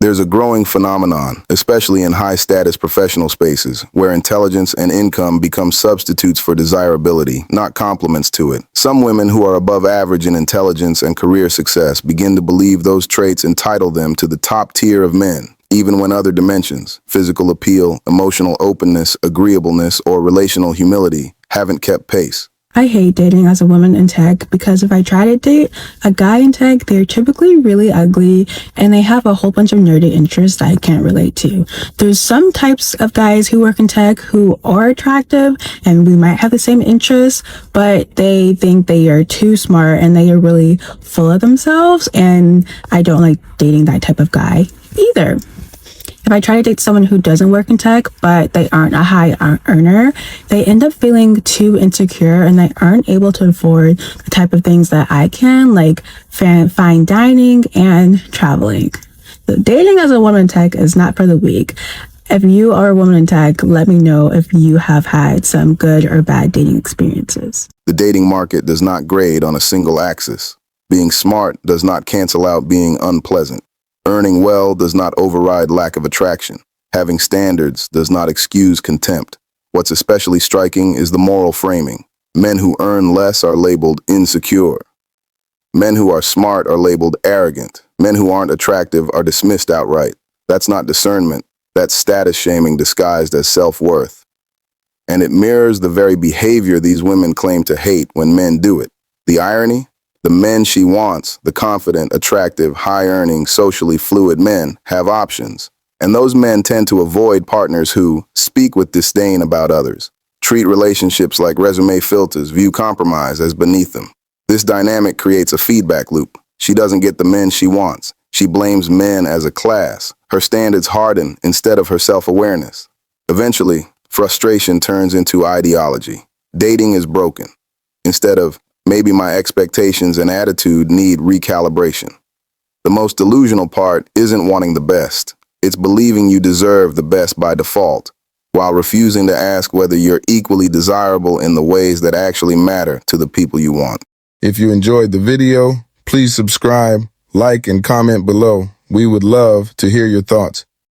There's a growing phenomenon, especially in high-status professional spaces, where intelligence and income become substitutes for desirability, not complements to it. Some women who are above average in intelligence and career success begin to believe those traits entitle them to the top tier of men, even when other dimensions, physical appeal, emotional openness, agreeableness, or relational humility, haven't kept pace. I hate dating as a woman in tech because if I try to date a guy in tech, they're typically really ugly and they have a whole bunch of nerdy interests that I can't relate to. There's some types of guys who work in tech who are attractive and we might have the same interests, but they think they are too smart and they are really full of themselves, and I don't like dating that type of guy either. If I try to date someone who doesn't work in tech, but they aren't a high earner, they end up feeling too insecure and they aren't able to afford the type of things that I can, like fine dining and traveling. So dating as a woman in tech is not for the weak. If you are a woman in tech, let me know if you have had some good or bad dating experiences. The dating market does not grade on a single axis. Being smart does not cancel out being unpleasant. Earning well does not override lack of attraction. Having standards does not excuse contempt. What's especially striking is the moral framing. Men who earn less are labeled insecure. Men who are smart are labeled arrogant. Men who aren't attractive are dismissed outright. That's not discernment. That's status shaming disguised as self-worth. And it mirrors the very behavior these women claim to hate when men do it. The irony? The men she wants, the confident, attractive, high-earning, socially fluid men, have options. And those men tend to avoid partners who speak with disdain about others, treat relationships like resume filters, view compromise as beneath them. This dynamic creates a feedback loop. She doesn't get the men she wants. She blames men as a class. Her standards harden instead of her self-awareness. Eventually, frustration turns into ideology. Dating is broken. Instead of, maybe my expectations and attitude need recalibration. The most delusional part isn't wanting the best. It's believing you deserve the best by default, while refusing to ask whether you're equally desirable in the ways that actually matter to the people you want. If you enjoyed the video, please subscribe, like, and comment below. We would love to hear your thoughts.